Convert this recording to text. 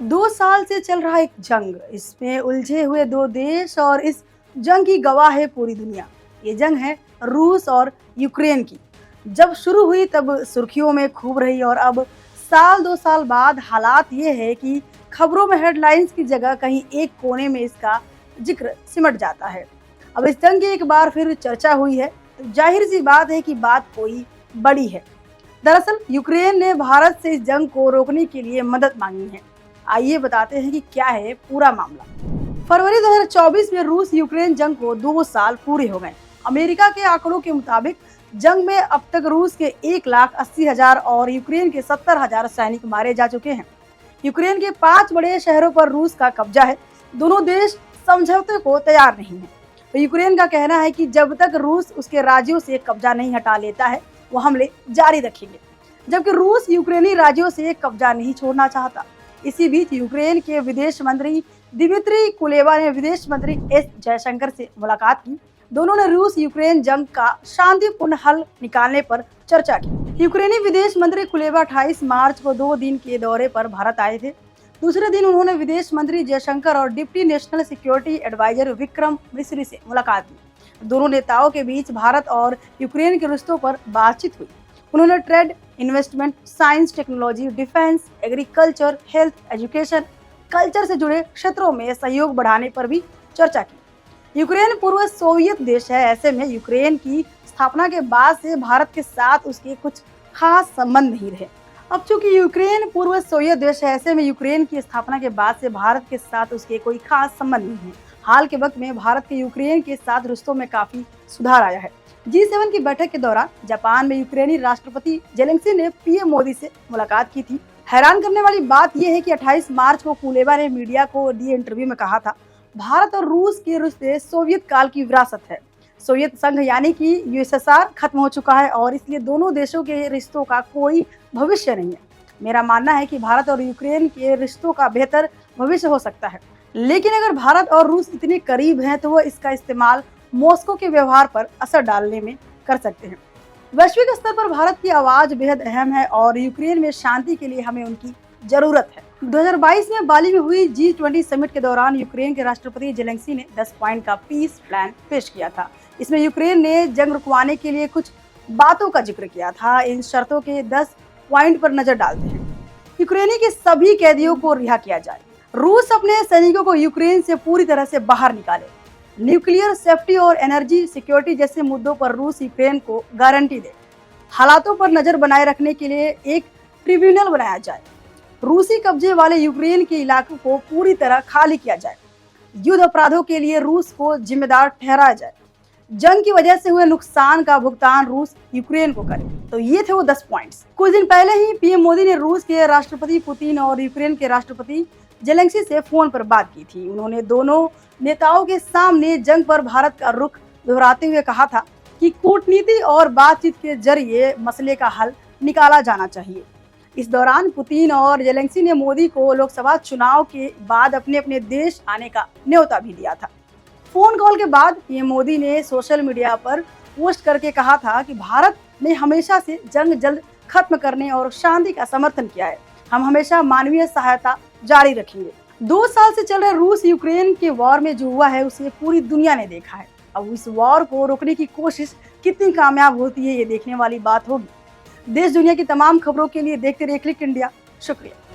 2 साल से चल रहा एक जंग, इसमें उलझे हुए दो देश और इस जंग की गवाह है पूरी दुनिया। ये जंग है रूस और यूक्रेन की। जब शुरू हुई तब सुर्खियों में खूब रही और अब साल 2 साल बाद हालात ये है कि खबरों में हेडलाइंस की जगह कहीं एक कोने में इसका जिक्र सिमट जाता है। अब इस जंग की एक बार फिर चर्चा हुई है तो जाहिर सी बात है कि बात कोई बड़ी है। दरअसल यूक्रेन ने भारत से इस जंग को रोकने के लिए मदद मांगी है। आइए बताते हैं कि क्या है पूरा मामला। फरवरी 2024 में रूस यूक्रेन जंग को 2 साल पूरे हो गए। अमेरिका के आंकड़ों के मुताबिक जंग में अब तक रूस के 1,80,000 और यूक्रेन के 70,000 सैनिक मारे जा चुके हैं। यूक्रेन के 5 बड़े शहरों पर रूस का कब्जा है। दोनों देश समझौते को तैयार नहीं है। तो यूक्रेन का कहना है कि जब तक रूस उसके राज्यों से कब्जा नहीं हटा लेता है वो हमले जारी रखेंगे, जबकि रूस यूक्रेनी राज्यों से कब्जा नहीं छोड़ना चाहता। इसी बीच यूक्रेन के विदेश मंत्री दिमित्री कुलेबा ने विदेश मंत्री एस जयशंकर से मुलाकात की। दोनों ने रूस यूक्रेन जंग का शांतिपूर्ण हल निकालने पर चर्चा की। यूक्रेनी विदेश मंत्री कुलेबा 28 मार्च को 2 दिन के दौरे पर भारत आए थे। दूसरे दिन उन्होंने विदेश मंत्री जयशंकर और deputy national security adviser Vikram Misri से मुलाकात की। दोनों नेताओं के बीच भारत और यूक्रेन के रिश्तों पर बातचीत हुई। उन्होंने trade, investment, science, technology, defence, agriculture, health, education, culture से जुड़े क्षेत्रों में सहयोग बढ़ाने पर भी चर्चा की। यूक्रेन पूर्व सोवियत देश है, ऐसे में यूक्रेन की स्थापना के बाद से भारत के साथ उसके कुछ खास संबंध नहीं रहे। अब चूंकि यूक्रेन पूर्व सोवियत देश है, ऐसे में यूक्रेन की स्थापना के बाद से भारत के साथ उसके कोई खास संबंध नहीं है। हाल के वक्त में भारत के यूक्रेन के साथ रिश्तों में काफी सुधार आया है। G7 की बैठक के दौरान जापान में यूक्रेनी राष्ट्रपति जेलेंस्की ने पीएम मोदी से मुलाकात की थी। हैरान करने वाली बात यह है कि 28 मार्च को कुलेबा ने मीडिया को दिए इंटरव्यू में कहा था, भारत और रूस के रिश्ते सोवियत काल की विरासत है। सोवियत संघ यानी कि यूएसएसआर खत्म हो चुका है और इसलिए दोनों देशों के रिश्तों का कोई भविष्य नहीं है। मेरा मानना है कि भारत और यूक्रेन के रिश्तों का बेहतर भविष्य हो सकता है, लेकिन अगर भारत और रूस इतने करीब हैं तो वह इसका इस्तेमाल मॉस्को के व्यवहार पर असर डालने में कर सकते हैं। वैश्विक स्तर पर भारत की आवाज बेहद अहम है और यूक्रेन में शांति के लिए हमें उनकी जरूरत है। 2022 में बाली में हुई G20 समिट के दौरान यूक्रेन के राष्ट्रपति जेलेंस्की ने 10 पॉइंट का पीस प्लान पेश किया था। इसमें यूक्रेन ने जंग रुकवाने के लिए कुछ बातों का जिक्र किया था। इन शर्तों के 10 पॉइंट पर नजर डालते हैं। यूक्रेनी के सभी कैदियों को रिहा किया जाए, रूस अपने सैनिकों को यूक्रेन से पूरी तरह से बाहर निकाले, न्यूक्लियर सेफ्टी और एनर्जी सिक्योरिटी जैसे मुद्दों पर रूस यूक्रेन को गारंटी दे, हालातों पर नजर बनाए रखने के लिए एक ट्रिब्यूनल बनाया जाए, रूसी कब्जे वाले यूक्रेन के इलाकों को पूरी तरह खाली किया जाए, युद्ध अपराधों के लिए रूस को जिम्मेदार ठहराया जाए, जंग की वजह से हुए नुकसान का भुगतान रूस यूक्रेन को करे। तो ये थे वो 10 पॉइंट्स। कुछ दिन पहले ही पीएम मोदी ने रूस के राष्ट्रपति पुतिन और यूक्रेन के राष्ट्रपति जेलेंस्की से फोन पर बात की थी। उन्होंने दोनों नेताओं के सामने जंग पर भारत का रुख दोहराते हुए कहा था कि कूटनीति और बातचीत के जरिए मसले का हल निकाला जाना चाहिए। इस दौरान पुतिन और जेलेंस्की ने मोदी को लोकसभा चुनाव के बाद अपने अपने देश आने का न्योता भी दिया था। फोन कॉल के बाद पीएम मोदी ने सोशल मीडिया पर पोस्ट करके कहा था कि भारत ने हमेशा से जंग जल्द खत्म करने और शांति का समर्थन किया है। हम हमेशा मानवीय सहायता जारी रखेंगे। 2 साल से चल रहे रूस यूक्रेन के वॉर में जो हुआ है उसे पूरी दुनिया ने देखा है। अब इस वॉर को रोकने की कोशिश कितनी कामयाब होती है ये देखने वाली बात होगी। देश दुनिया की तमाम खबरों के लिए देखते रहिए क्लिक इंडिया। शुक्रिया।